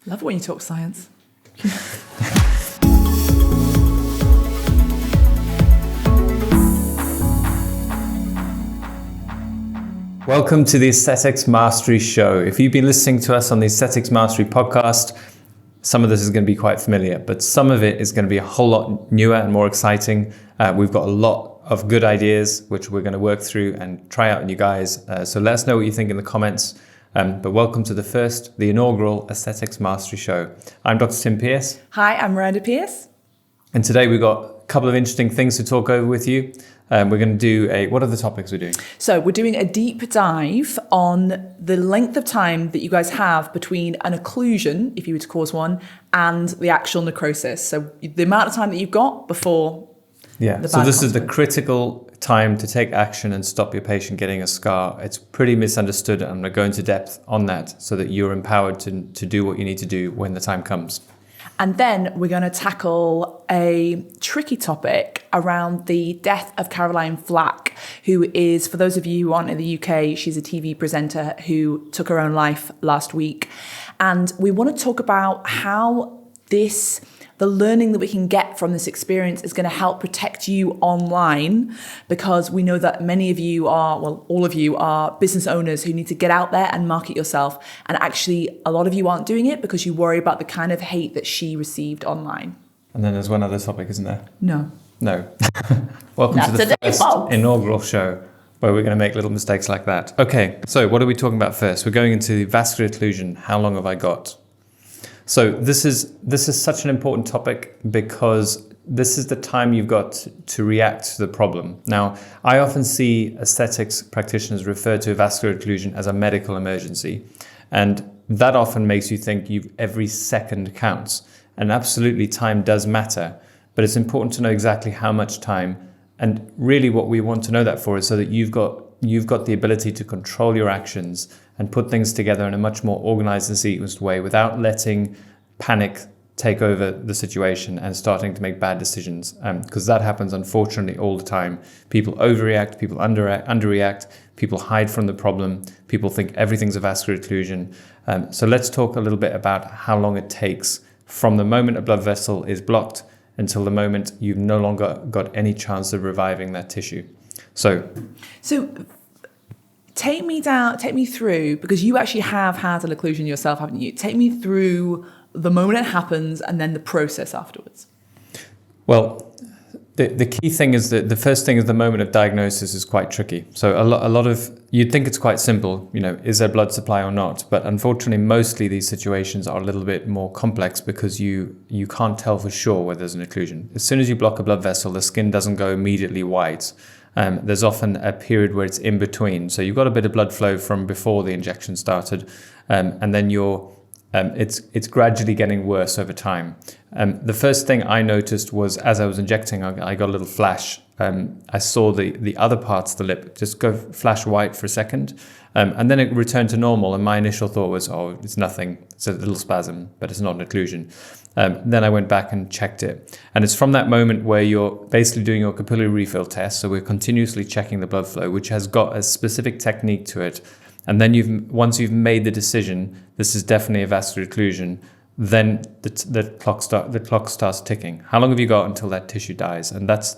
Love it when you talk science. Welcome to the Aesthetics Mastery Show. If you've been listening to us on the Aesthetics Mastery podcast, some of this is going to be quite familiar, but some of it is going to be a whole lot newer and more exciting. We've got a lot of good ideas, which we're going to work through and try out on you guys. So let us know what you think in the comments. But welcome to the inaugural Aesthetics Mastery Show. I'm Dr. Tim Pierce. Hi, I'm Miranda Pierce. And today we've got a couple of interesting things to talk over with you. We're going to do what are the topics we're doing? So we're doing a deep dive on the length of time that you guys have between an occlusion, if you were to cause one, and the actual necrosis. So the amount of time that you've got before the so this consequence. is the critical time to take action and stop your patient getting a scar. It's pretty misunderstood. I'm going to go into depth on that so that you're empowered to do what you need to do when the time comes. And then we're going to tackle a tricky topic around the death of Caroline Flack, who is, for those of you who aren't in the UK, she's a TV presenter who took her own life last week. And we want to talk about how the learning that we can get from this experience is going to help protect you online, because we know that many of you all of you are business owners who need to get out there and market yourself. And actually, a lot of you aren't doing it because you worry about the kind of hate that she received online. And then there's one other topic, isn't there? No. Welcome to the first inaugural show where we're going to make little mistakes like that. Okay, so what are we talking about first? We're going into vascular occlusion. How long have I got? So this is such an important topic because this is the time you've got to react to the problem. Now, I often see aesthetics practitioners refer to vascular occlusion as a medical emergency, and that often makes you think every second counts. And absolutely, time does matter, but it's important to know exactly how much time. And really, what we want to know that for is so that you've got the ability to control your actions and put things together in a much more organized and sequenced way without letting panic take over the situation and starting to make bad decisions. Because that happens, unfortunately, all the time. People overreact, people underreact, people hide from the problem, people think everything's a vascular occlusion. So let's talk a little bit about how long it takes from the moment a blood vessel is blocked until the moment you've no longer got any chance of reviving that tissue. So take me through, because you actually have had an occlusion yourself, haven't you? Take me through the moment it happens and then the process afterwards. Well, the key thing is that the first thing is the moment of diagnosis is quite tricky. So a lot of, you'd think it's quite simple, is there blood supply or not? But unfortunately, mostly these situations are a little bit more complex because you can't tell for sure whether there's an occlusion. As soon as you block a blood vessel, the skin doesn't go immediately white. There's often a period where it's in between. So you've got a bit of blood flow from before the injection started, and then it's gradually getting worse over time. The first thing I noticed was as I was injecting, I got a little flash. I saw the other parts of the lip just go flash white for a second, and then it returned to normal. And my initial thought was, oh, it's nothing. It's a little spasm, but it's not an occlusion. Then I went back and checked it. And it's from that moment where you're basically doing your capillary refill test. So we're continuously checking the blood flow, which has got a specific technique to it. And then once you've made the decision, this is definitely a vascular occlusion, then the clock starts ticking. How long have you got until that tissue dies? And that's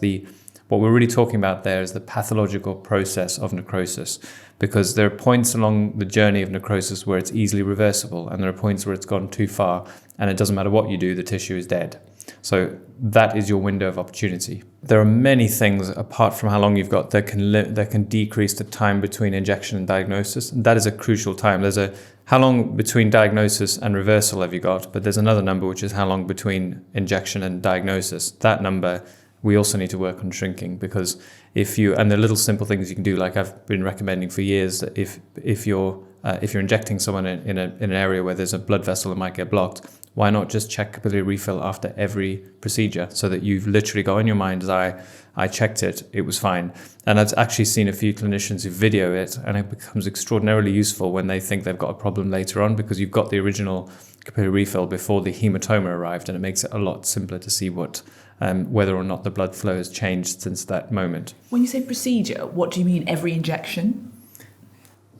what we're really talking about there is the pathological process of necrosis, because there are points along the journey of necrosis where it's easily reversible, and there are points where it's gone too far, and it doesn't matter what you do, the tissue is dead. So that is your window of opportunity. There are many things apart from how long you've got that can decrease the time between injection and diagnosis. And that is a crucial time. There's how long between diagnosis and reversal have you got? But there's another number, which is how long between injection and diagnosis. That number we also need to work on shrinking, because and the little simple things you can do, like I've been recommending for years, that if you're injecting someone in an area where there's a blood vessel that might get blocked, why not just check capillary refill after every procedure, so that you've literally got in your mind, as I checked it was fine. And I've actually seen a few clinicians who video it, and it becomes extraordinarily useful when they think they've got a problem later on, because you've got the original capillary refill before the hematoma arrived, and it makes it a lot simpler to see whether or not the blood flow has changed since that moment. When you say procedure, what do you mean, every injection?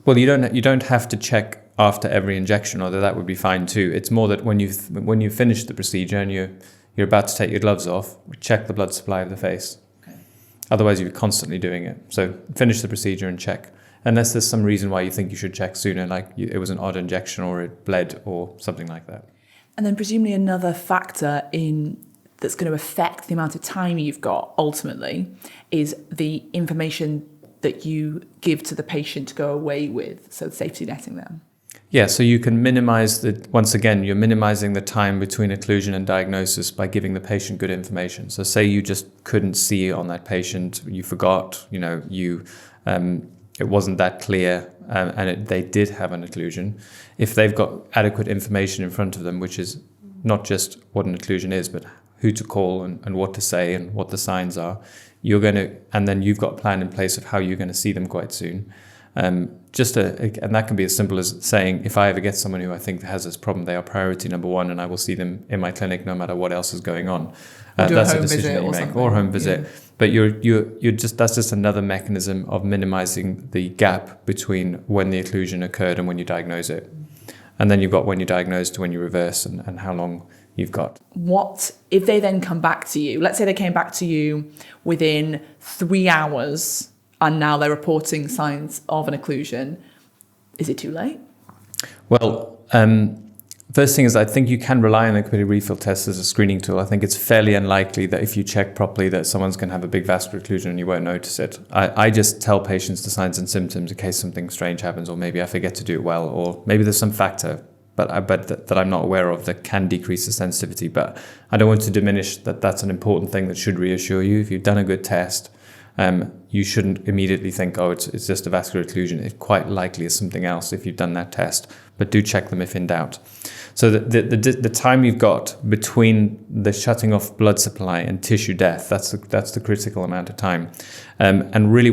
Well, you don't have to check after every injection, although that would be fine too. It's more that when you finish the procedure and you're about to take your gloves off, check the blood supply of the face. Okay. Otherwise, you're constantly doing it. So finish the procedure and check. Unless there's some reason why you think you should check sooner, like it was an odd injection or it bled or something like that. And then presumably another factor that's going to affect the amount of time you've got ultimately is the information that you give to the patient to go away with, so safety netting them. Yeah, so you can minimize once again, you're minimizing the time between occlusion and diagnosis by giving the patient good information. So say you just couldn't see on that patient, you forgot, it wasn't that clear, and they did have an occlusion. If they've got adequate information in front of them, which is not just what an occlusion is, but who to call and what to say and what the signs are, and then you've got a plan in place of how you're going to see them quite soon. And that can be as simple as saying, if I ever get someone who I think has this problem, they are priority number one, and I will see them in my clinic no matter what else is going on. That's a decision that you make, or home visit. Yeah. But that's just another mechanism of minimizing the gap between when the occlusion occurred and when you diagnose it. And then you've got when you diagnose to when you reverse and how long you've got. What if they then come back to you? Let's say they came back to you within 3 hours and now they're reporting signs of an occlusion. Is it too late? Well, first thing is I think you can rely on the computed refill test as a screening tool. I think it's fairly unlikely that if you check properly that someone's going to have a big vascular occlusion and you won't notice it. I just tell patients the signs and symptoms in case something strange happens, or maybe I forget to do it well, or maybe there's some factor that I'm not aware of that can decrease the sensitivity. But I don't want to diminish that that's an important thing that should reassure you. If you've done a good test, you shouldn't immediately think, it's just a vascular occlusion. It quite likely is something else if you've done that test, but do check them if in doubt. So the time you've got between the shutting off blood supply and tissue death, that's the critical amount of time. And really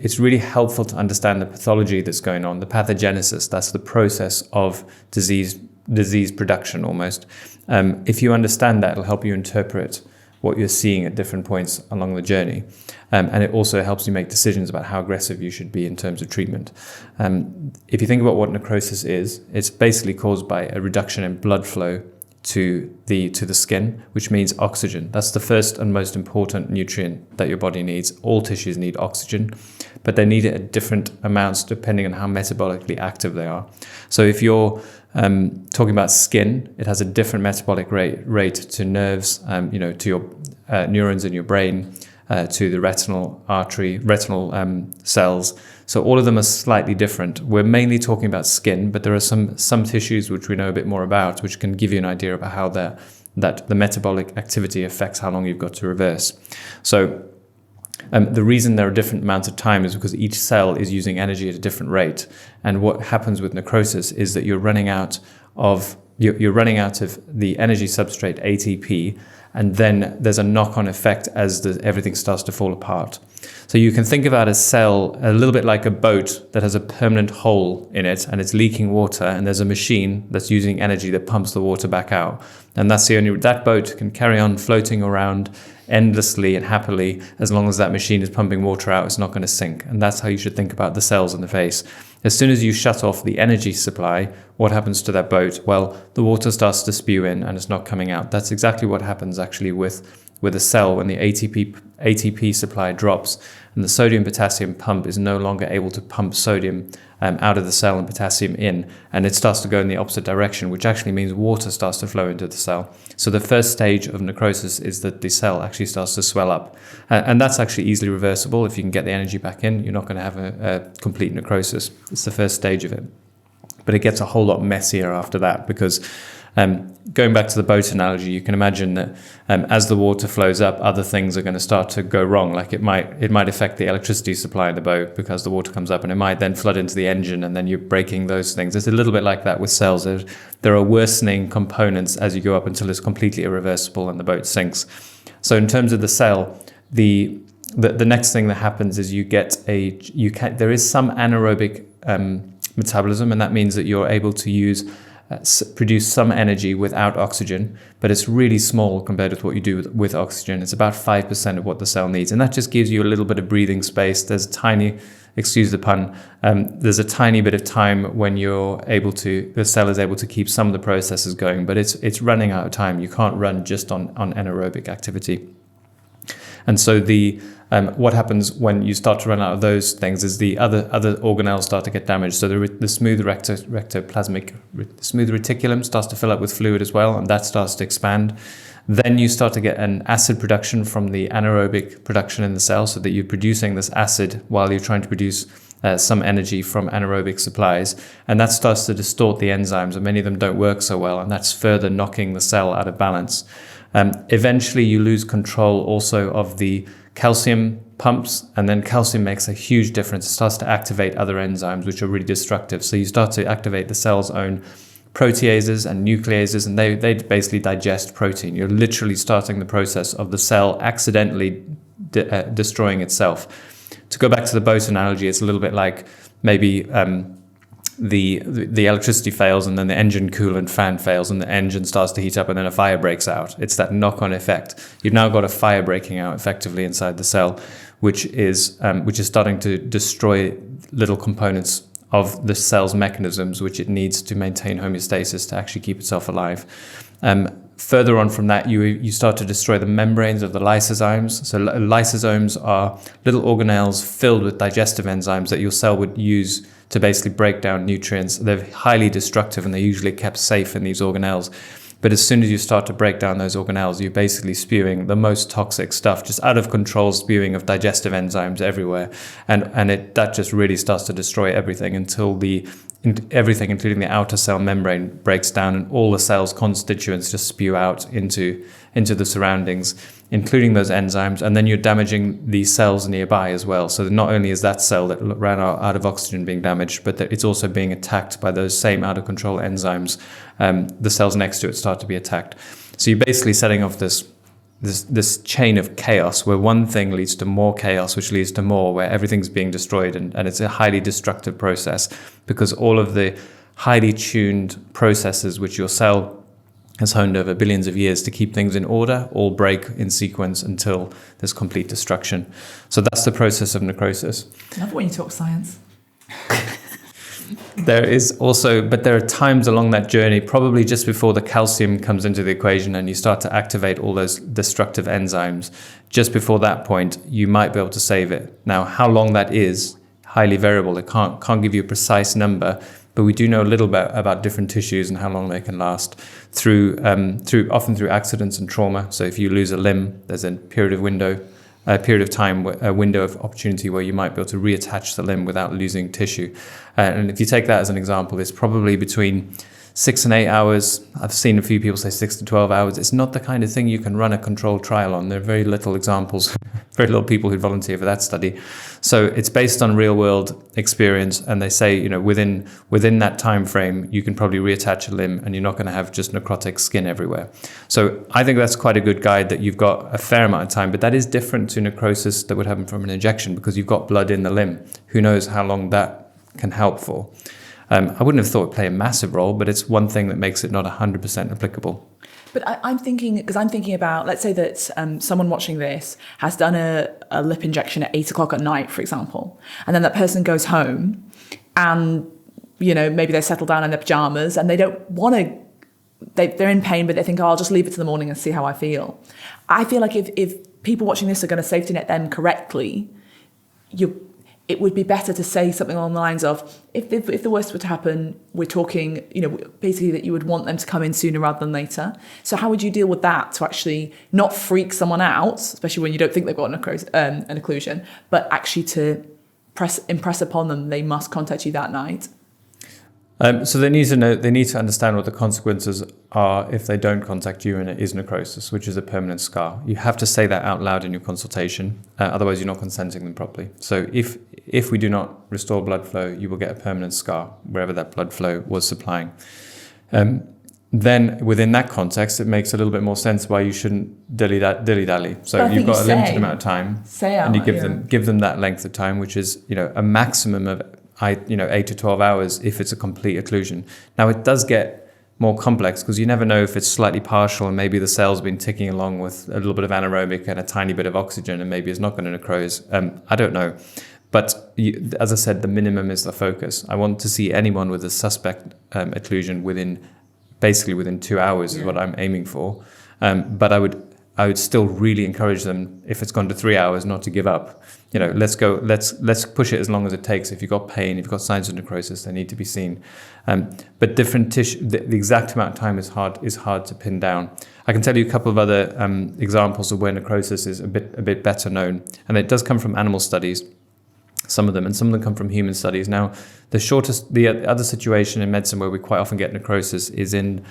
it's really helpful to understand the pathology that's going on, the pathogenesis. That's the process of disease production almost. If you understand that, it'll help you interpret what you're seeing at different points along the journey. And it also helps you make decisions about how aggressive you should be in terms of treatment. If you think about what necrosis is, it's basically caused by a reduction in blood flow to the skin, which means oxygen. That's the first and most important nutrient that your body needs. All tissues need oxygen, but they need it at different amounts depending on how metabolically active they are. So if you're talking about skin, it has a different metabolic rate to nerves, to your neurons in your brain, to the retinal cells. So all of them are slightly different. We're mainly talking about skin, but there are some tissues which we know a bit more about, which can give you an idea about how that the metabolic activity affects how long you've got to reverse. So the reason there are different amounts of time is because each cell is using energy at a different rate. And what happens with necrosis is that you're running out of the energy substrate ATP, and then there's a knock-on effect as everything starts to fall apart. So you can think about a cell a little bit like a boat that has a permanent hole in it and it's leaking water, and there's a machine that's using energy that pumps the water back out. And that boat can carry on floating around endlessly and happily as long as that machine is pumping water out. It's not going to sink. And that's how you should think about the cells in the face. As soon as you shut off the energy supply, what happens to that boat? Well, the water starts to spew in and it's not coming out. That's exactly what happens actually with a cell when the ATP supply drops and the sodium-potassium pump is no longer able to pump sodium out of the cell and potassium in, and it starts to go in the opposite direction, which actually means water starts to flow into the cell. So the first stage of necrosis is that the cell actually starts to swell up, and that's actually easily reversible. If you can get the energy back in, you're not going to have a complete necrosis. It's the first stage of it, but it gets a whole lot messier after that because going back to the boat analogy, you can imagine that as the water flows up, other things are going to start to go wrong. Like it might affect the electricity supply in the boat because the water comes up, and it might then flood into the engine, and then you're breaking those things. It's a little bit like that with cells. There are worsening components as you go up until it's completely irreversible and the boat sinks. So in terms of the cell, the next thing that happens is there is some anaerobic metabolism, and that means that you're able to produce some energy without oxygen, but it's really small compared with what you do with oxygen. It's about 5% of what the cell needs, and that just gives you a little bit of breathing space. There's a tiny excuse the pun, there's a tiny bit of time when the cell is able to keep some of the processes going, but it's running out of time. You can't run just on anaerobic activity. And so what happens when you start to run out of those things is the other organelles start to get damaged. So the smooth smooth reticulum starts to fill up with fluid as well, and that starts to expand. Then you start to get an acid production from the anaerobic production in the cell, so that you're producing this acid while you're trying to produce some energy from anaerobic supplies. And that starts to distort the enzymes, and many of them don't work so well, and that's further knocking the cell out of balance. Eventually you lose control also of the calcium pumps, and then calcium makes a huge difference. It starts to activate other enzymes which are really destructive. So you start to activate the cell's own proteases and nucleases, and they basically digest protein. You're literally starting the process of the cell accidentally destroying itself. To go back to the boat analogy, it's a little bit like maybe the electricity fails, and then the engine coolant fan fails, and the engine starts to heat up, and then a fire breaks out. It's that knock-on effect. You've now got a fire breaking out effectively inside the cell, which is starting to destroy little components of the cell's mechanisms, which it needs to maintain homeostasis to actually keep itself alive. Further on from that, you start to destroy the membranes of the lysozymes. So lysozymes are little organelles filled with digestive enzymes that your cell would use to basically break down nutrients. They're highly destructive, and they're usually kept safe in these organelles. But as soon as you start to break down those organelles, you're basically spewing the most toxic stuff, just out of control spewing of digestive enzymes everywhere. And that just really starts to destroy everything until everything, including the outer cell membrane, breaks down, and all the cell's constituents just spew out into the surroundings, including those enzymes. And then you're damaging the cells nearby as well. So not only is that cell that ran out of oxygen being damaged, but that it's also being attacked by those same out of control enzymes. The cells next to it start to be attacked. So you're basically setting off this chain of chaos, where one thing leads to more chaos, which leads to more, where everything's being destroyed, and it's a highly destructive process, because all of the highly tuned processes which your cell has honed over billions of years to keep things in order all break in sequence until there's complete destruction. So that's the process of necrosis. I love when you talk science. There are times along that journey, probably just before the calcium comes into the equation and you start to activate all those destructive enzymes. Just before that point, you might be able to save it. Now, how long that is, highly variable. It can't give you a precise number, but we do know a little bit about different tissues and how long they can last often through accidents and trauma. So if you lose a limb, there's a period of time, a window of opportunity where you might be able to reattach the limb without losing tissue. And if you take that as an example, it's probably between 6 and 8 hours. I've seen a few people say 6 to 12 hours. It's not the kind of thing you can run a controlled trial on. There are very little examples, very little people who volunteer for that study. So it's based on real world experience. And they say, within that time frame, you can probably reattach a limb and you're not going to have just necrotic skin everywhere. So I think that's quite a good guide, that you've got a fair amount of time, but that is different to necrosis that would happen from an injection, because you've got blood in the limb. Who knows how long that can help for. I wouldn't have thought it'd play a massive role, but it's one thing that makes it not 100% applicable. But I'm thinking about, let's say that someone watching this has done a lip injection at 8 o'clock at night, for example, and then that person goes home and, maybe they settle down in their pajamas and they don't want to, they're in pain, but they think, I'll just leave it to the morning and see how I feel. I feel like if people watching this are going to safety net them correctly, it would be better to say something along the lines of, if the worst were to happen, we're talking, basically that you would want them to come in sooner rather than later. So how would you deal with that to actually not freak someone out, especially when you don't think they've got an occlusion, but actually to impress upon them they must contact you that night? So they need to understand what the consequences are if they don't contact you and it is necrosis, which is a permanent scar. You have to say that out loud in your consultation, otherwise you're not consenting them properly. So if we do not restore blood flow, you will get a permanent scar wherever that blood flow was supplying. Then within that context, it makes a little bit more sense why you shouldn't dilly-dally. So you've got a limited amount of time, and you give them that length of time, which is a maximum of 8 to 12 hours if it's a complete occlusion. Now it does get more complex because you never know if it's slightly partial and maybe the cell's been ticking along with a little bit of anaerobic and a tiny bit of oxygen and maybe it's not going to necrose. I don't know. But as I said, the minimum is the focus. I want to see anyone with a suspect occlusion basically within 2 hours is what I'm aiming for. But I would still really encourage them, if it's gone to 3 hours, not to give up. Let's push it as long as it takes. If you've got pain, if you've got signs of necrosis, they need to be seen. But different tissue, the exact amount of time is hard to pin down. I can tell you a couple of other examples of where necrosis is a bit better known, and it does come from animal studies. Some of them come from human studies. Now, the other situation in medicine where we quite often get necrosis is in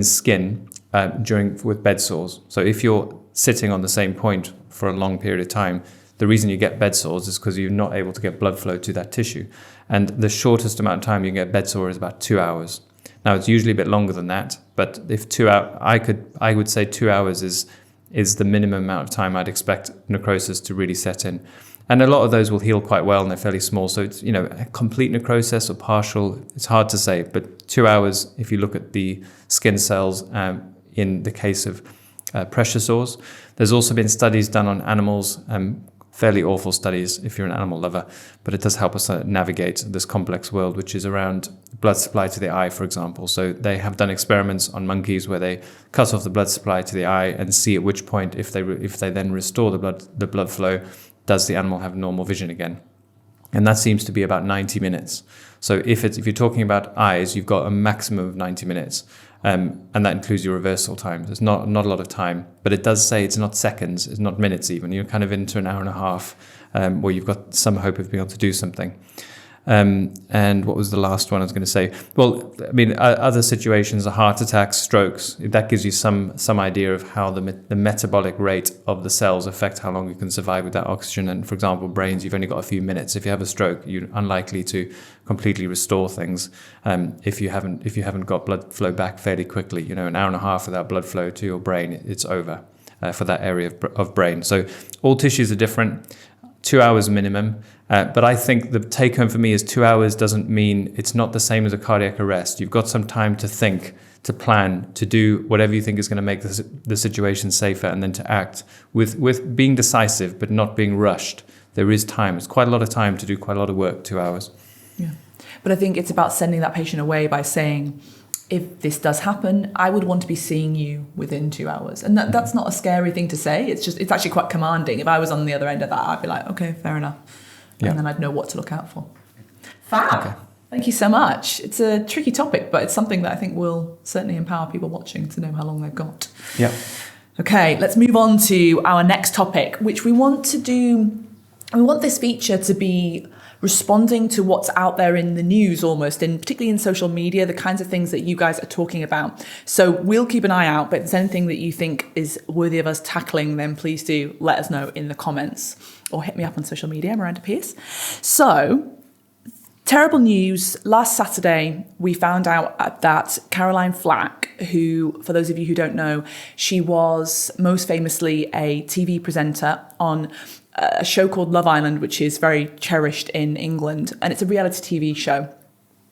skin with bed sores. So if you're sitting on the same point for a long period of time, the reason you get bed sores is because you're not able to get blood flow to that tissue. And the shortest amount of time you can get bed sore is about 2 hours. Now, it's usually a bit longer than that, but if 2 hours, I would say 2 hours is the minimum amount of time I'd expect necrosis to really set in. And a lot of those will heal quite well and they're fairly small. So it's, a complete necrosis or partial, it's hard to say. But 2 hours, if you look at the skin cells in the case of pressure sores. There's also been studies done on animals, fairly awful studies if you're an animal lover, but it does help us navigate this complex world, which is around blood supply to the eye, for example. So they have done experiments on monkeys where they cut off the blood supply to the eye and see at which point, if they then restore the blood flow, does the animal have normal vision again? And that seems to be about 90 minutes. So if you're talking about eyes, you've got a maximum of 90 minutes. And that includes your reversal time. There's not a lot of time, but it does say it's not seconds, it's not minutes even. You're kind of into an hour and a half where you've got some hope of being able to do something. And what was the last one I was going to say? Well, I mean, other situations are heart attacks, strokes. That gives you some idea of how the metabolic rate of the cells affect how long you can survive without oxygen. And for example, brains, you've only got a few minutes. If you have a stroke, you're unlikely to completely restore things if you haven't got blood flow back fairly quickly. An hour and a half without blood flow to your brain, it's over for that area of brain. So all tissues are different. 2 hours minimum. But I think the take home for me is 2 hours doesn't mean it's not the same as a cardiac arrest. You've got some time to think, to plan, to do whatever you think is going to make the situation safer, and then to act with being decisive, but not being rushed. There is time. It's quite a lot of time to do quite a lot of work, 2 hours. Yeah. But I think it's about sending that patient away by saying, if this does happen, I would want to be seeing you within 2 hours. And that's not a scary thing to say. It's actually quite commanding. If I was on the other end of that, I'd be like, okay, fair enough. Yeah. And then I'd know what to look out for. Fab. Okay. Thank you so much. It's a tricky topic, but it's something that I think will certainly empower people watching to know how long they've got. Yeah. Okay, let's move on to our next topic, which we want this feature to be responding to what's out there in the news almost, and particularly in social media, the kinds of things that you guys are talking about. So we'll keep an eye out, but if there's anything that you think is worthy of us tackling, then please do let us know in the comments or hit me up on social media, Miranda Pierce. So, terrible news. Last Saturday, we found out that Caroline Flack, who, for those of you who don't know, she was most famously a TV presenter on a show called Love Island, which is very cherished in England, and it's a reality TV show.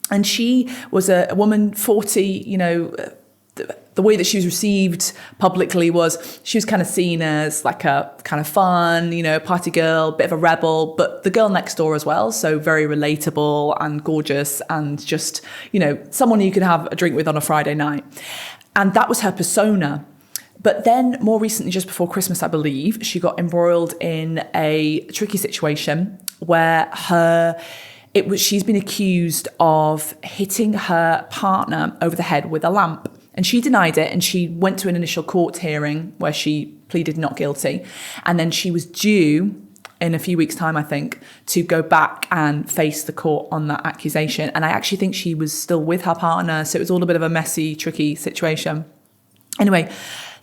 And she was a woman, 40, the way that she was received publicly was she was kind of seen as like a kind of fun, party girl, bit of a rebel, but the girl next door as well. So very relatable and gorgeous and just, someone you could have a drink with on a Friday night. And that was her persona. But then more recently, just before Christmas, I believe, she got embroiled in a tricky situation where she's been accused of hitting her partner over the head with a lamp. And she denied it, and she went to an initial court hearing where she pleaded not guilty. And then she was due in a few weeks' time, I think, to go back and face the court on that accusation. And I actually think she was still with her partner, so it was all a bit of a messy, tricky situation. Anyway,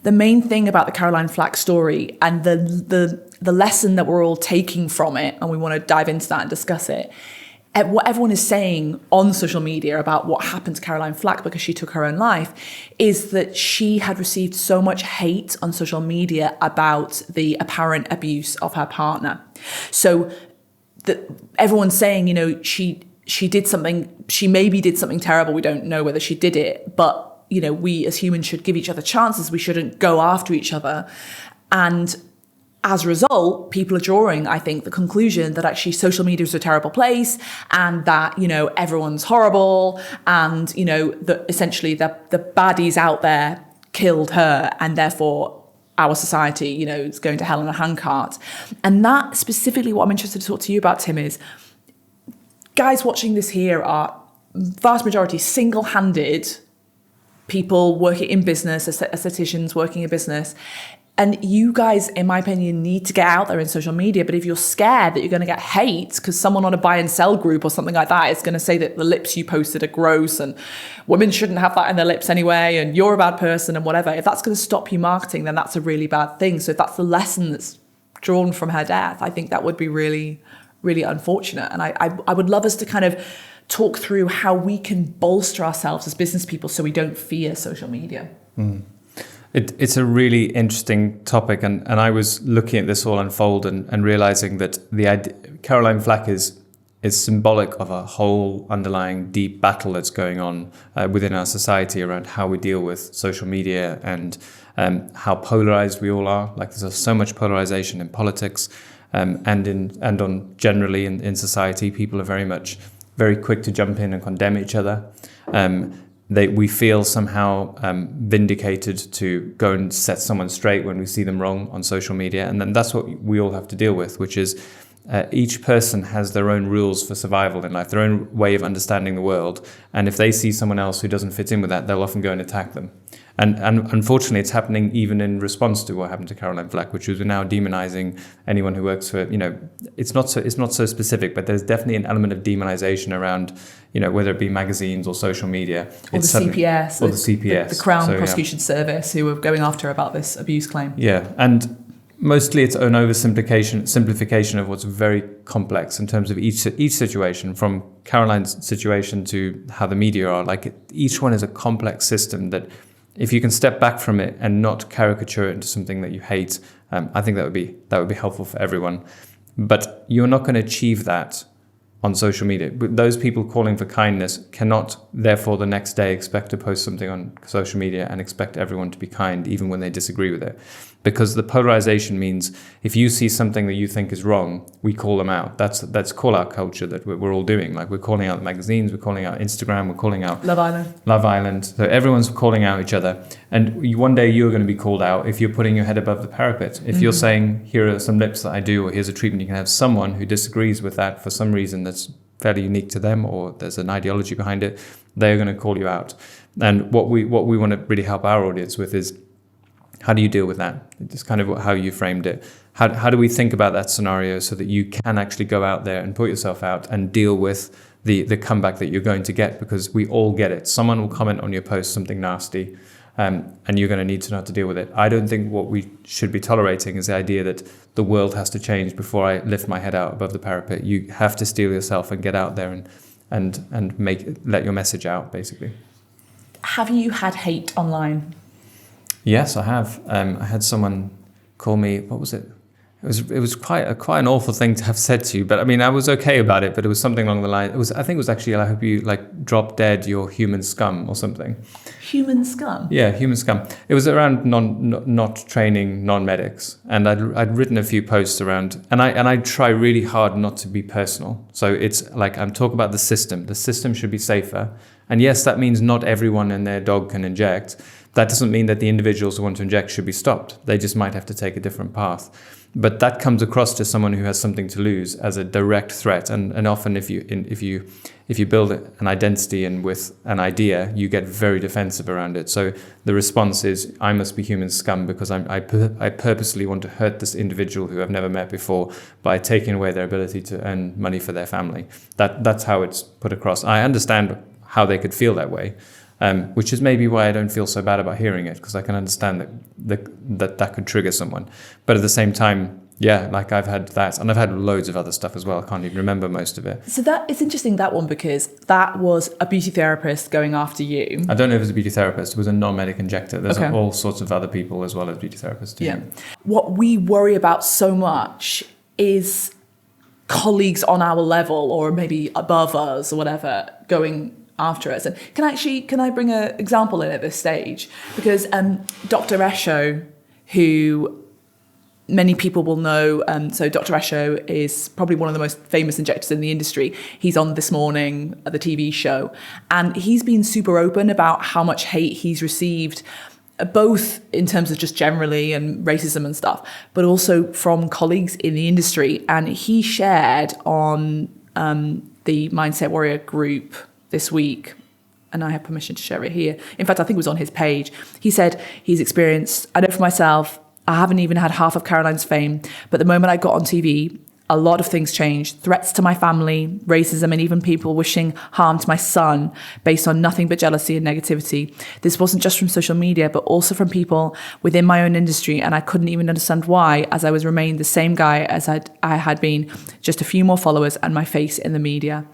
the main thing about the Caroline Flack story and the lesson that we're all taking from it, and we want to dive into that and discuss it, what everyone is saying on social media about what happened to Caroline Flack because she took her own life is that she had received so much hate on social media about the apparent abuse of her partner. So everyone's saying, she did something, she maybe did something terrible. We don't know whether she did it, but we as humans should give each other chances. We shouldn't go after each other. And as a result, people are drawing, I think, the conclusion that actually social media is a terrible place and that, everyone's horrible and, that essentially the baddies out there killed her and therefore our society, is going to hell in a handcart. And that specifically what I'm interested to talk to you about, Tim, is guys watching this here are vast majority single-handed people working in business, estheticians working in business. And you guys, in my opinion, need to get out there in social media. But if you're scared that you're going to get hate because someone on a buy and sell group or something like that is going to say that the lips you posted are gross and women shouldn't have that in their lips anyway and you're a bad person and whatever, if that's going to stop you marketing, then that's a really bad thing. So if that's the lesson that's drawn from her death, I think that would be really, really unfortunate. And I would love us to kind of talk through how we can bolster ourselves as business people so we don't fear social media. Mm. It's a really interesting topic, and I was looking at this all unfold and realizing that the idea, Caroline Flack is symbolic of a whole underlying deep battle that's going on within our society around how we deal with social media and how polarized we all are. Like there's so much polarization in politics and on generally in society. People are very quick to jump in and condemn each other. We feel somehow vindicated to go and set someone straight when we see them wrong on social media. And then that's what we all have to deal with, which is each person has their own rules for survival in life, their own way of understanding the world. And if they see someone else who doesn't fit in with that, they'll often go and attack them. And unfortunately, it's happening even in response to what happened to Caroline Flack, which is we're now demonizing anyone who works for, it's not so specific, but there's definitely an element of demonization around, whether it be magazines or social media. Or the CPS. Or the CPS. The Crown Prosecution Service, who were going after her about this abuse claim. Yeah, and mostly it's an simplification of what's very complex in terms of each situation, from Caroline's situation to how the media are. Like each one is a complex system that if you can step back from it and not caricature it into something that you hate, I think that would be helpful for everyone. But you're not going to achieve that on social media. Those people calling for kindness cannot, therefore, the next day expect to post something on social media and expect everyone to be kind, even when they disagree with it. Because the polarization means if you see something that you think is wrong, we call them out. That's call-out culture that we're all doing. Like we're calling out magazines, we're calling out Instagram, we're calling out Love Island. So everyone's calling out each other. And one day you're going to be called out if you're putting your head above the parapet. If you're saying, here are some lips that I do, or here's a treatment you can have, someone who disagrees with that for some reason that's fairly unique to them, or there's an ideology behind it, they're going to call you out. And what we want to really help our audience with is, how do you deal with that? It's kind of how you framed it. How do we think about that scenario so that you can actually go out there and put yourself out and deal with the comeback that you're going to get? Because we all get it. Someone will comment on your post something nasty, and you're going to need to know how to deal with it. I don't think what we should be tolerating is the idea that the world has to change before I lift my head out above the parapet. You have to steel yourself and get out there and let your message out, basically. Have you had hate online? Yes, I have. I had someone call me. What was it? It was quite an awful thing to have said to you. But I mean, I was okay about it. But it was something along the line. I think it was actually, I hope you drop dead your human scum or something. Human scum. Yeah, human scum. It was around not training non-medics, and I'd written a few posts around, and I try really hard not to be personal. So it's like I'm talking about the system. The system should be safer, and yes, that means not everyone and their dog can inject. That doesn't mean that the individuals who want to inject should be stopped. They just might have to take a different path. But that comes across to someone who has something to lose as a direct threat. And often if you build an identity and with an idea, you get very defensive around it. So the response is, I must be human scum because I purposely want to hurt this individual who I've never met before by taking away their ability to earn money for their family. That's how it's put across. I understand how they could feel that way. Which is maybe why I don't feel so bad about hearing it, because I can understand that could trigger someone. But at the same time, yeah, like I've had that, and I've had loads of other stuff as well. I can't even remember most of it. So it's interesting, that one, because that was a beauty therapist going after you. I don't know if it was a beauty therapist. It was a non-medic injector. There's all sorts of other people as well as beauty therapists too. Yeah. What we worry about so much is colleagues on our level or maybe above us or whatever going after us. And can I bring an example in at this stage? Because Dr. Esho, who many people will know, so Dr. Esho is probably one of the most famous injectors in the industry. He's on This Morning, the TV show, and he's been super open about how much hate he's received, both in terms of just generally and racism and stuff, but also from colleagues in the industry. And he shared on the Mindset Warrior group this week, and I have permission to share it here. In fact, I think it was on his page. He said he's experienced, I know for myself, I haven't even had half of Caroline's fame, but the moment I got on TV, a lot of things changed. Threats to my family, racism, and even people wishing harm to my son based on nothing but jealousy and negativity. This wasn't just from social media, but also from people within my own industry, and I couldn't even understand why, as I was remained the same guy as I had been, just a few more followers and my face in the media.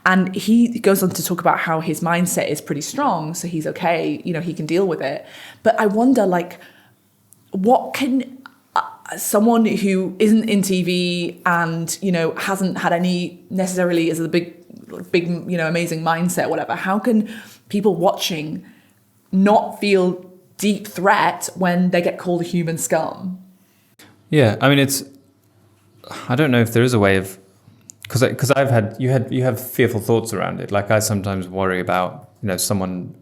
And he goes on to talk about how his mindset is pretty strong, so he's okay, he can deal with it. But I wonder, what can someone who isn't in TV and hasn't had any necessarily as a big amazing mindset, whatever, how can people watching not feel deep threat when they get called a human scum? Yeah, I mean, I don't know if there is a way of, because you have fearful thoughts around it. Like I sometimes worry about someone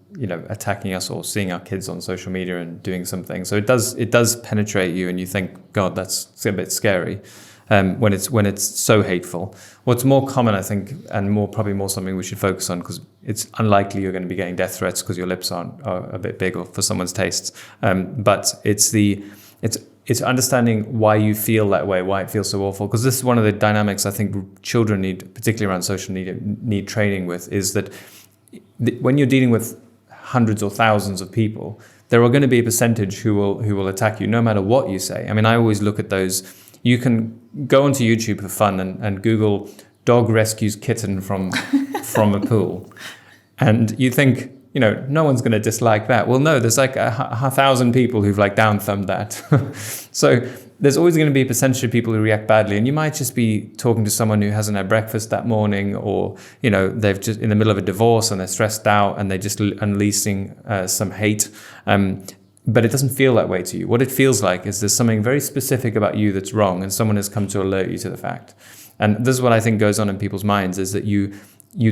attacking us or seeing our kids on social media and doing something. So it does penetrate you, and you think, God, that's a bit scary when it's so hateful. What's more common, I think, and probably more something we should focus on, because it's unlikely you're going to be getting death threats because your lips are a bit big or for someone's tastes. But it's understanding why you feel that way, why it feels so awful. Because this is one of the dynamics I think children need, particularly around social media, need training with, is that when you're dealing with hundreds or thousands of people, there are going to be a percentage who will attack you no matter what you say. I mean, I always look at those. You can go onto YouTube for fun and Google dog rescues kitten from a pool, and you think, no one's going to dislike that. Well, no, there's like 1,000 people who've down thumbed that. So there's always going to be a percentage of people who react badly, and you might just be talking to someone who hasn't had breakfast that morning, or they've just in the middle of a divorce and they're stressed out and they're just unleashing some hate. But it doesn't feel that way to you. What it feels like is there's something very specific about you that's wrong, and someone has come to alert you to the fact. And this is what I think goes on in people's minds, is that you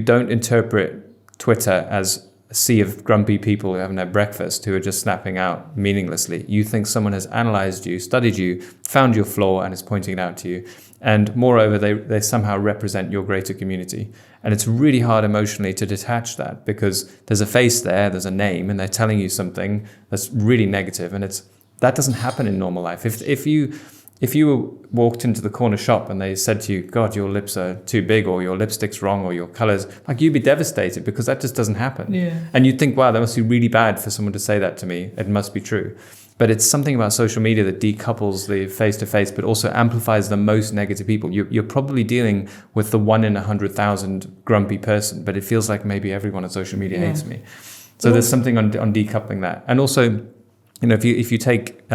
don't interpret Twitter as a sea of grumpy people who haven't had breakfast, who are just snapping out meaninglessly. You think someone has analyzed you, studied you, found your flaw, and is pointing it out to you. And moreover, they somehow represent your greater community. And it's really hard emotionally to detach that, because there's a face there, there's a name, and they're telling you something that's really negative. And that doesn't happen in normal life. If you walked into the corner shop and they said to you, God, your lips are too big, or your lipstick's wrong, or your colors, you'd be devastated, because that just doesn't happen. Yeah. And you'd think, wow, that must be really bad for someone to say that to me. It must be true. But it's something about social media that decouples the face-to-face, but also amplifies the most negative people. You're probably dealing with the 1 in 100,000 grumpy person, but it feels like maybe everyone on social media hates me. So there's something on decoupling that. And also, if you take...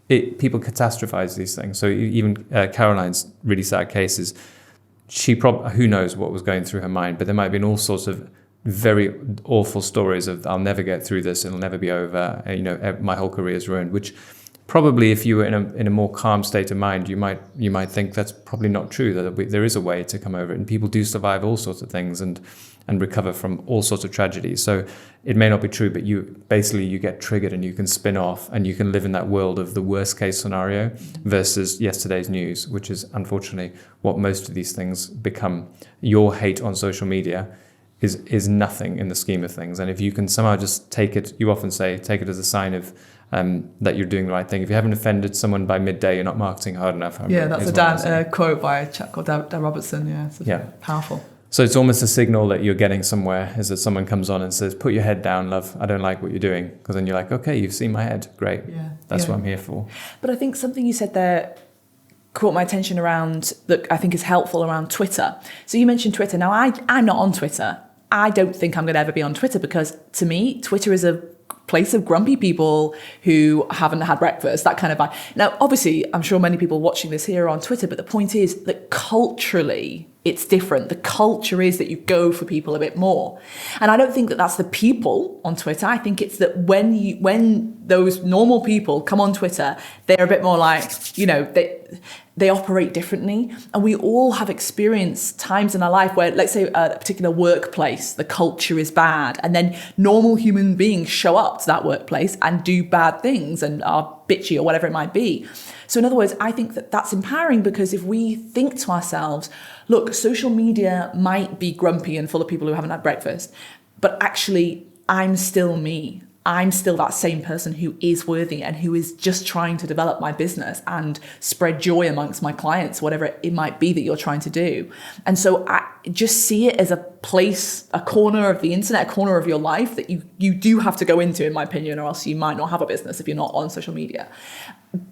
people catastrophize these things. So even Caroline's really sad cases, who knows what was going through her mind, but there might have been all sorts of very awful stories of, I'll never get through this, it'll never be over, my whole career is ruined, which probably if you were in a more calm state of mind, you might think that's probably not true, that there is a way to come over it, and people do survive all sorts of things and recover from all sorts of tragedies. So it may not be true, but you get triggered and you can spin off, and you can live in that world of the worst case scenario versus yesterday's news, which is unfortunately what most of these things become. Your hate on social media is nothing in the scheme of things. And if you can somehow just take it, you often say, take it as a sign of that you're doing the right thing. If you haven't offended someone by midday, you're not marketing hard enough. That's a quote by a chap called Dan Robertson. Yeah, powerful. So it's almost a signal that you're getting somewhere, is that someone comes on and says, put your head down, love, I don't like what you're doing. Because then you're like, okay, you've seen my head, great. That's what I'm here for. But I think something you said there caught my attention around, that I think is helpful, around Twitter. So you mentioned Twitter. Now, I'm not on Twitter. I don't think I'm going to ever be on Twitter, because to me, Twitter is a place of grumpy people who haven't had breakfast, that kind of vibe. Now, obviously, I'm sure many people watching this here are on Twitter, but the point is that culturally, it's different. The culture is that you go for people a bit more. And I don't think that that's the people on Twitter. I think it's that when those normal people come on Twitter, they're a bit more like, you know, they operate differently. And we all have experienced times in our life where, let's say, a particular workplace, the culture is bad. And then normal human beings show up to that workplace and do bad things and are bitchy or whatever it might be. So in other words, I think that that's empowering, because if we think to ourselves, look, social media might be grumpy and full of people who haven't had breakfast, but actually I'm still me. I'm still that same person who is worthy and who is just trying to develop my business and spread joy amongst my clients, whatever it might be that you're trying to do. And so I just see it as a place, a corner of the internet, a corner of your life that you do have to go into, in my opinion, or else you might not have a business if you're not on social media.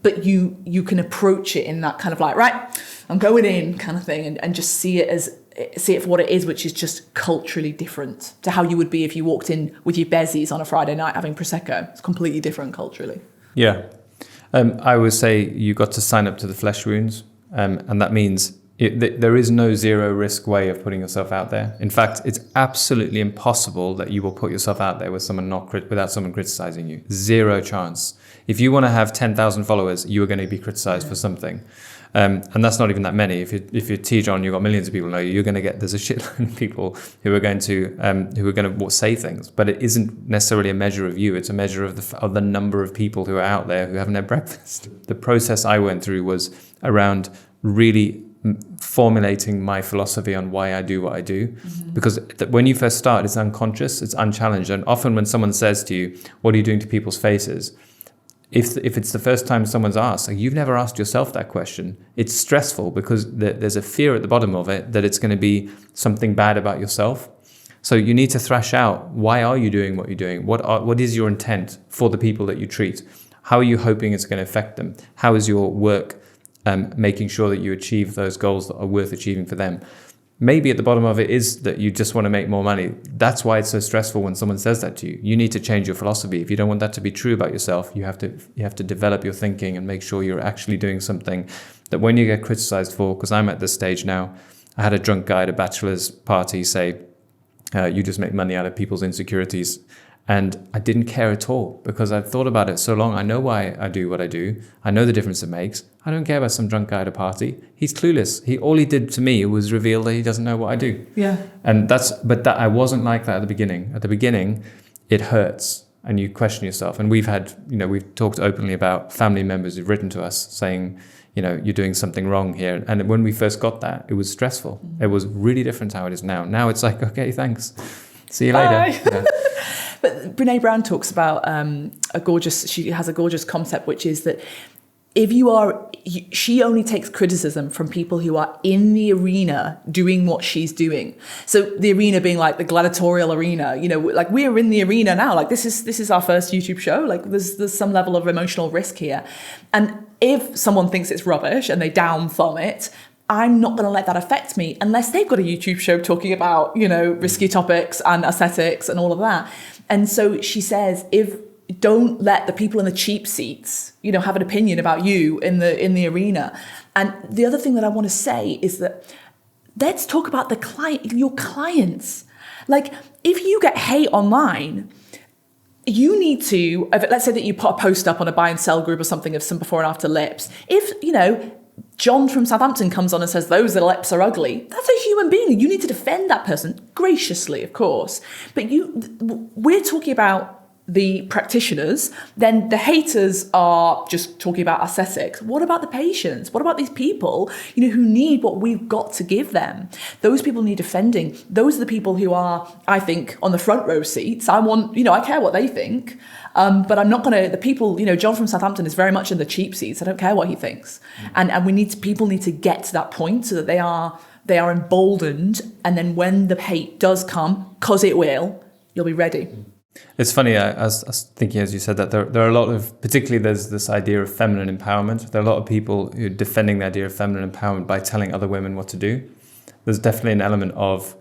But you can approach it in that kind of like, right, I'm going in kind of thing, and just see it for what it is, which is just culturally different to how you would be if you walked in with your bezies on a Friday night having Prosecco. It's completely different culturally. Yeah. I would say you got to sign up to the flesh wounds, and that means there is no zero risk way of putting yourself out there. In fact, it's absolutely impossible that you will put yourself out there with someone without someone criticizing you. Zero chance. If you want to have 10,000 followers, you are going to be criticized for something. And that's not even that many. If you're T-John, you've got millions of people know you, you're going to get, there's a shitload of people who are going to say things, but it isn't necessarily a measure of you. It's a measure of the number of people who are out there who haven't had breakfast. The process I went through was around really formulating my philosophy on why I do what I do. Mm-hmm. Because when you first start, it's unconscious, it's unchallenged. And often when someone says to you, what are you doing to people's faces? If it's the first time someone's asked, like, you've never asked yourself that question, it's stressful because there's a fear at the bottom of it that it's going to be something bad about yourself. So you need to thrash out, why are you doing what you're doing? What is your intent for the people that you treat? How are you hoping it's going to affect them? How is your work making sure that you achieve those goals that are worth achieving for them? Maybe at the bottom of it is that you just want to make more money. That's why it's so stressful when someone says that to you. You need to change your philosophy. If you don't want that to be true about yourself, you have to develop your thinking and make sure you're actually doing something that when you get criticized for, because I'm at this stage now, I had a drunk guy at a bachelor's party say, you just make money out of people's insecurities. And I didn't care at all because I've thought about it so long. I know why I do what I do. I know the difference it makes. I don't care about some drunk guy at a party. He's clueless. All he did to me was reveal that he doesn't know what I do. Yeah. And I wasn't like that at the beginning. At the beginning, it hurts and you question yourself. And we've talked openly about family members who've written to us saying, you're doing something wrong here. And when we first got that, it was stressful. Mm-hmm. It was really different to how it is now. Now it's like, okay, thanks. See you later. Yeah. But Brene Brown talks about she has a gorgeous concept, which is that she only takes criticism from people who are in the arena doing what she's doing. So the arena being like the gladiatorial arena, like we're in the arena now, like this is our first YouTube show. Like there's some level of emotional risk here. And if someone thinks it's rubbish and they down thumb it, I'm not going to let that affect me unless they've got a YouTube show talking about, risky topics and aesthetics and all of that. And so she says, don't let the people in the cheap seats, have an opinion about you in the arena. And the other thing that I want to say is that let's talk about your clients. Like if you get hate online, you need to, let's say that you put a post up on a buy and sell group or something of some before and after lips. If, John from Southampton comes on and says those lips are ugly, that's a human being. You need to defend that person graciously, of course. But we're talking about the practitioners, then the haters are just talking about aesthetics. What about the patients? What about these people, who need what we've got to give them? Those people need defending. Those are the people who are, I think, on the front row seats. I care what they think. But I'm not going to, the people, John from Southampton is very much in the cheap seats. I don't care what he thinks. And people need to get to that point so that they are emboldened. And then when the hate does come, because it will, you'll be ready. It's funny, I was thinking as you said that there are a lot of, particularly there's this idea of feminine empowerment. There are a lot of people who are defending the idea of feminine empowerment by telling other women what to do. There's definitely an element of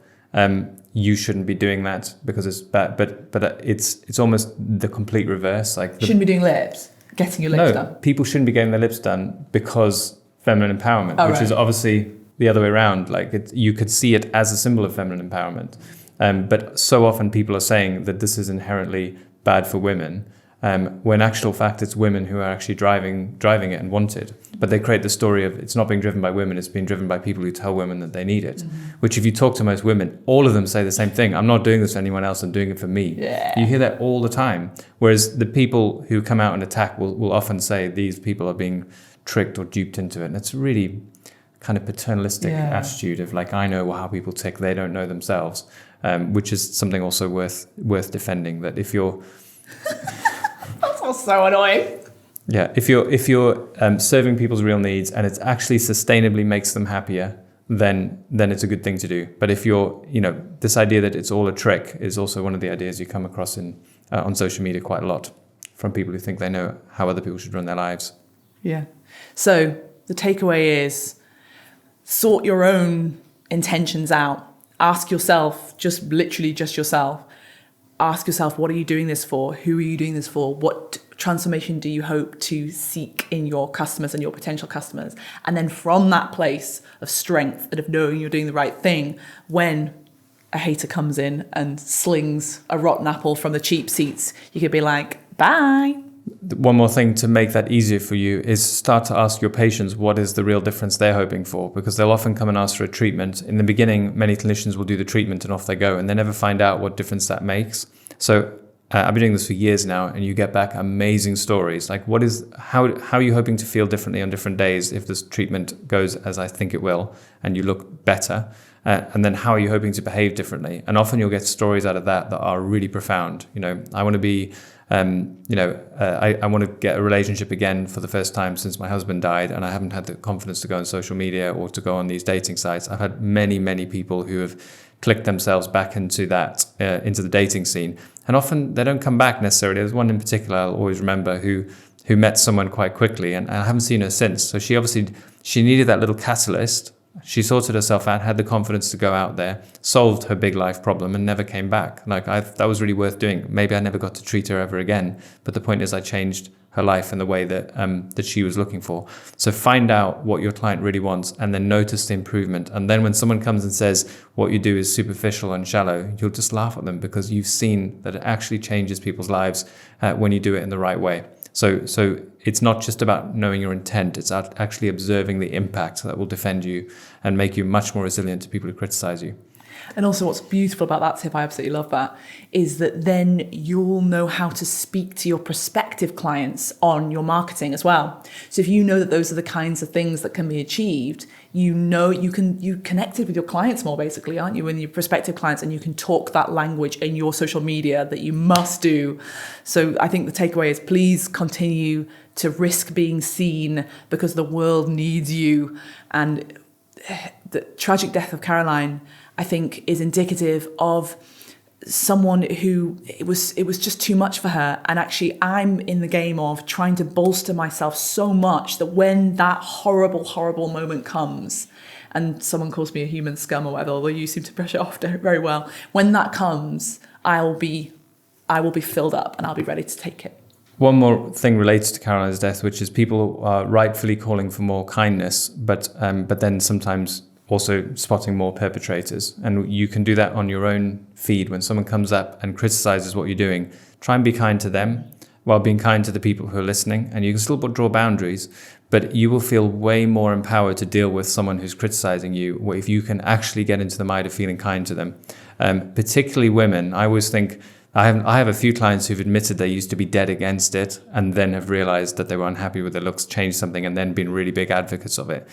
you shouldn't be doing that because it's bad, but it's almost the complete reverse. Like shouldn't be doing lips, getting your lips done. No, people shouldn't be getting their lips done because feminine empowerment, which is obviously the other way around. Like you could see it as a symbol of feminine empowerment. But so often people are saying that this is inherently bad for women, when in actual fact it's women who are actually driving it and want it. But they create the story of it's not being driven by women, it's being driven by people who tell women that they need it. Which if you talk to most women, all of them say the same thing. I'm not doing this for anyone else, I'm doing it for me. Yeah. You hear that all the time. Whereas the people who come out and attack will often say these people are being tricked or duped into it. And it's really kind of paternalistic attitude of like, I know how people tick, they don't know themselves. Which is something also worth defending. That if you're that's so annoying. Yeah, if you're serving people's real needs and it actually sustainably makes them happier, then it's a good thing to do. But if you're, this idea that it's all a trick is also one of the ideas you come across in on social media quite a lot from people who think they know how other people should run their lives. Yeah. So the takeaway is sort your own intentions out. Ask yourself, just yourself. Ask yourself, what are you doing this for? Who are you doing this for? What transformation do you hope to seek in your customers and your potential customers? And then from that place of strength and of knowing you're doing the right thing, when a hater comes in and slings a rotten apple from the cheap seats, you could be like, bye. One more thing to make that easier for you is start to ask your patients what is the real difference they're hoping for, because they'll often come and ask for a treatment. In the beginning, many clinicians will do the treatment and off they go, and they never find out what difference that makes. So I've been doing this for years now, and you get back amazing stories. Like, how are you hoping to feel differently on different days if this treatment goes as I think it will, and you look better? And then how are you hoping to behave differently? And often you'll get stories out of that are really profound. I want to be, I want to get a relationship again for the first time since my husband died, and I haven't had the confidence to go on social media or to go on these dating sites. I've had many, many people who have clicked themselves back into that, into the dating scene. And often they don't come back necessarily. There's one in particular I'll always remember who met someone quite quickly, and I haven't seen her since. So she needed that little catalyst. She sorted herself out, had the confidence to go out there, solved her big life problem, and never came back. That was really worth doing. Maybe I never got to treat her ever again, but the point is I changed her life in the way that she was looking for. So find out what your client really wants, and then notice the improvement. And then when someone comes and says what you do is superficial and shallow, you'll just laugh at them, because you've seen that it actually changes people's lives when you do it in the right way. So it's not just about knowing your intent, it's actually observing the impact that will defend you and make you much more resilient to people who criticize you. And also what's beautiful about that tip, I absolutely love that, is that then you'll know how to speak to your prospective clients on your marketing as well. So if you know that those are the kinds of things that can be achieved, you connected with your clients more, basically, aren't you, and your prospective clients, and you can talk that language in your social media that you must do. So I think the takeaway is please continue to risk being seen, because the world needs you. And the tragic death of Caroline, I think, is indicative of someone who it was just too much for her. And actually, I'm in the game of trying to bolster myself so much that when that horrible, horrible moment comes, and someone calls me a human scum or whatever, although you seem to brush it off very well, when that comes, I will be filled up and I'll be ready to take it. One more thing relates to Caroline's death, which is people are rightfully calling for more kindness, but then sometimes also spotting more perpetrators. And you can do that on your own feed. When someone comes up and criticizes what you're doing, try and be kind to them while being kind to the people who are listening. And you can still draw boundaries, but you will feel way more empowered to deal with someone who's criticizing you if you can actually get into the mind of feeling kind to them. Particularly women. I always think, I have a few clients who've admitted they used to be dead against it and then have realized that they were unhappy with their looks, changed something, and then been really big advocates of it.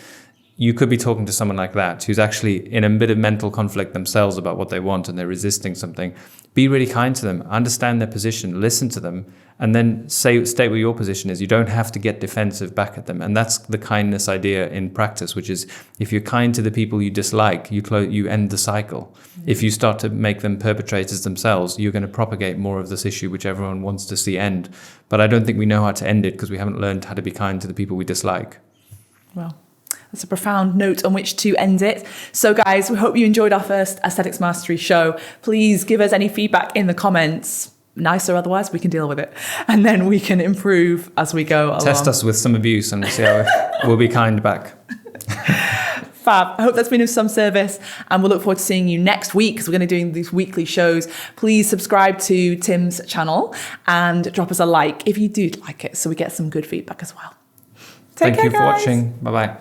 You could be talking to someone like that who's actually in a bit of mental conflict themselves about what they want and they're resisting something. Be really kind to them, understand their position, listen to them, and then state what your position is. You don't have to get defensive back at them. And that's the kindness idea in practice, which is if you're kind to the people you dislike, you end the cycle. If you start to make them perpetrators themselves, you're going to propagate more of this issue, which everyone wants to see end. But I don't think we know how to end it because we haven't learned how to be kind to the people we dislike. Well, that's a profound note on which to end it. So guys, we hope you enjoyed our first Aesthetics Mastery show. Please give us any feedback in the comments. Nice or otherwise, we can deal with it. And then we can improve as we go along. Test us with some abuse and we'll see how we'll be kind back. Fab. I hope that's been of some service, and we'll look forward to seeing you next week because we're going to be doing these weekly shows. Please subscribe to Tim's channel and drop us a like if you do like it so we get some good feedback as well. Thank Take care, you for guys. watching. Bye-bye.